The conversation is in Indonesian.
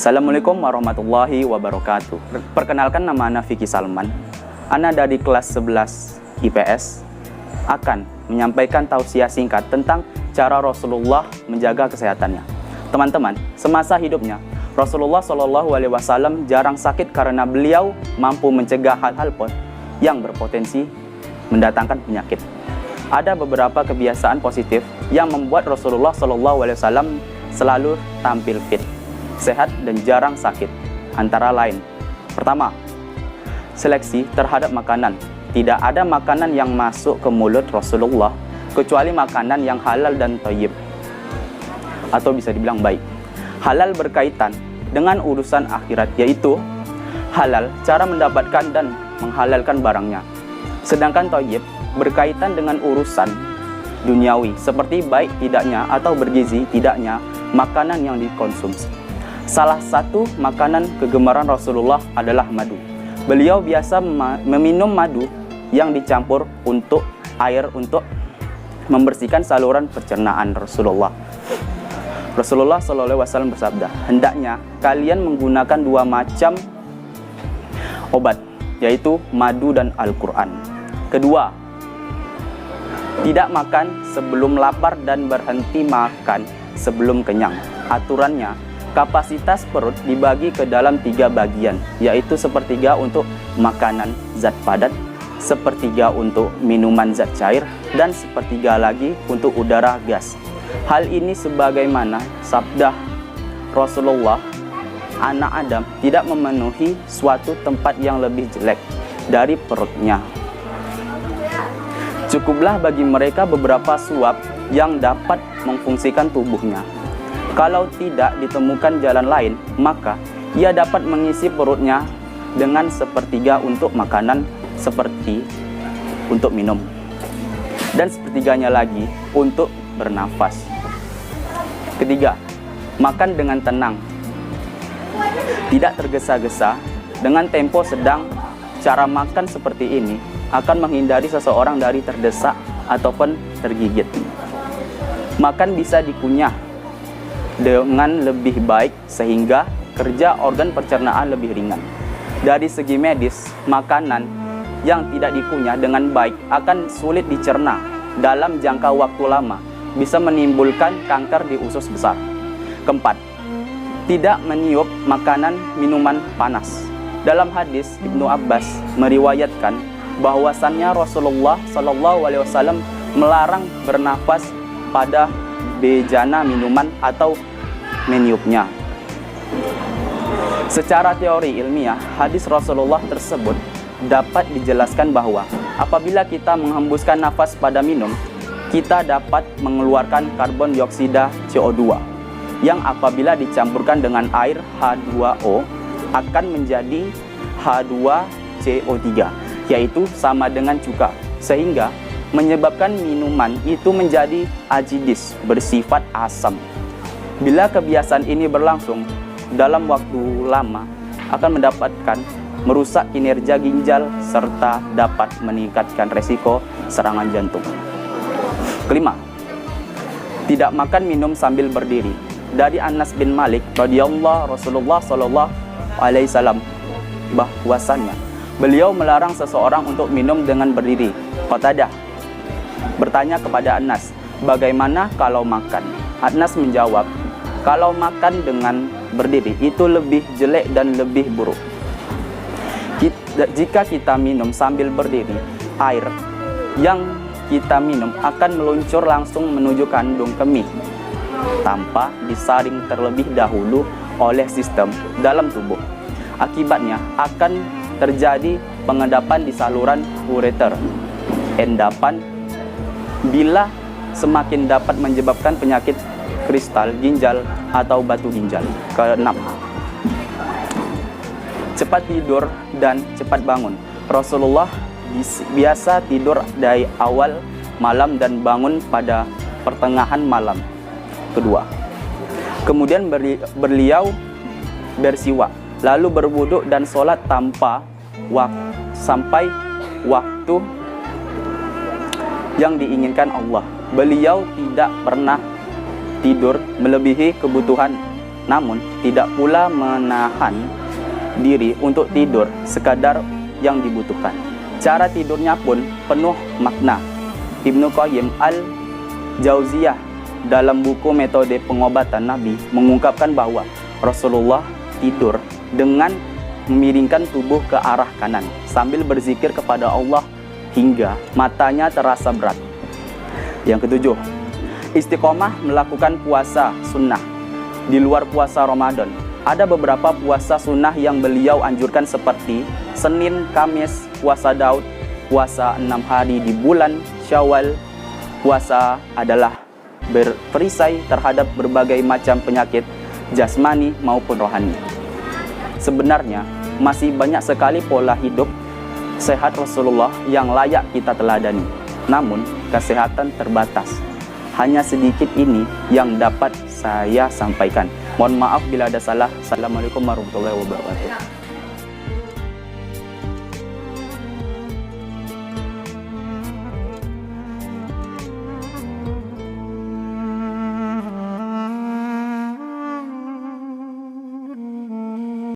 Assalamualaikum warahmatullahi wabarakatuh. Perkenalkan, nama Ana Vicky Salman. Ana dari kelas 11 IPS akan menyampaikan tausiah singkat tentang cara Rasulullah menjaga kesehatannya. Teman-teman, semasa hidupnya Rasulullah SAW jarang sakit karena beliau mampu mencegah hal-hal yang berpotensi mendatangkan penyakit. Ada beberapa kebiasaan positif yang membuat Rasulullah SAW selalu tampil fit, sehat dan jarang sakit. Antara lain, pertama, seleksi terhadap makanan. Tidak ada makanan yang masuk ke mulut Rasulullah kecuali makanan yang halal dan thayyib, atau bisa dibilang baik. Halal berkaitan dengan urusan akhirat, yaitu halal cara mendapatkan dan menghalalkan barangnya. Sedangkan thayyib berkaitan dengan urusan duniawi, seperti baik tidaknya atau bergizi tidaknya makanan yang dikonsumsi. Salah satu makanan kegemaran Rasulullah adalah madu. Beliau biasa meminum madu yang dicampur untuk air untuk membersihkan saluran pencernaan Rasulullah. Rasulullah SAW bersabda, hendaknya kalian menggunakan dua macam obat, yaitu madu dan Al-Quran. Kedua, tidak makan sebelum lapar dan berhenti makan sebelum kenyang. Aturannya, kapasitas perut dibagi ke dalam 3 bagian, yaitu sepertiga untuk makanan zat padat, sepertiga untuk minuman zat cair, dan sepertiga lagi untuk udara gas. Hal ini sebagaimana sabda Rasulullah, anak Adam tidak memenuhi suatu tempat yang lebih jelek dari perutnya. Cukuplah bagi mereka beberapa suap yang dapat memfungsikan tubuhnya. Kalau tidak ditemukan jalan lain, maka ia dapat mengisi perutnya dengan sepertiga untuk makanan, seperti untuk minum, dan sepertiganya lagi untuk bernafas. Ketiga, makan dengan tenang, tidak tergesa-gesa, dengan tempo sedang. Cara makan seperti ini akan menghindari seseorang dari terdesak ataupun tergigit. Makan bisa dikunyah dengan lebih baik sehingga kerja organ pencernaan lebih ringan. Dari segi medis, makanan yang tidak dikunyah dengan baik akan sulit dicerna dalam jangka waktu lama, bisa menimbulkan kanker di usus besar. Keempat, tidak meniup makanan minuman panas. Dalam hadis, Ibnu Abbas meriwayatkan bahwasannya Rasulullah SAW melarang bernafas pada bejana minuman atau meniupnya. Secara teori ilmiah, hadis Rasulullah tersebut dapat dijelaskan bahwa apabila kita menghembuskan nafas pada minum, kita dapat mengeluarkan karbon dioksida CO2 yang apabila dicampurkan dengan air H2O akan menjadi H2CO3, yaitu sama dengan cuka, sehingga menyebabkan minuman itu menjadi acidis, bersifat asam. Bila kebiasaan ini berlangsung dalam waktu lama, akan merusak kinerja ginjal serta dapat meningkatkan resiko serangan jantung. Kelima, tidak makan minum sambil berdiri. Dari Anas bin Malik radhiyallahu Rasulullah SAW bahwasannya beliau melarang seseorang untuk minum dengan berdiri. Qatadah bertanya kepada Anas, bagaimana kalau makan? Anas menjawab, kalau makan dengan berdiri itu lebih jelek dan lebih buruk. Jika kita minum sambil berdiri, air yang kita minum akan meluncur langsung menuju kandung kemih tanpa disaring terlebih dahulu oleh sistem dalam tubuh. Akibatnya akan terjadi pengendapan di saluran ureter. Endapan bila semakin dapat menyebabkan penyakit kristal ginjal atau batu ginjal. Keenam, cepat tidur dan cepat bangun. Rasulullah biasa tidur dari awal malam dan bangun pada pertengahan malam. Kedua, kemudian beliau bersiwak, lalu berwuduk dan sholat sampai waktu yang diinginkan Allah. Beliau tidak pernah tidur melebihi kebutuhan namun tidak pula menahan diri untuk tidur sekadar yang dibutuhkan. Cara tidurnya pun penuh makna. Ibnu Qayyim al-Jauziyah dalam buku Metode Pengobatan Nabi mengungkapkan bahwa Rasulullah tidur dengan memiringkan tubuh ke arah kanan sambil berzikir kepada Allah hingga matanya terasa berat. Yang ketujuh, istiqomah melakukan puasa sunnah di luar puasa Ramadan. Ada beberapa puasa sunnah yang beliau anjurkan seperti Senin, Kamis, puasa Daud, puasa 6 hari di bulan Syawal. Puasa adalah berperisai terhadap berbagai macam penyakit jasmani maupun rohani. Sebenarnya masih banyak sekali pola hidup sehat Rasulullah yang layak kita teladani. Namun kesehatan terbatas. Hanya sedikit ini yang dapat saya sampaikan. Mohon maaf bila ada salah. Assalamualaikum warahmatullahi wabarakatuh.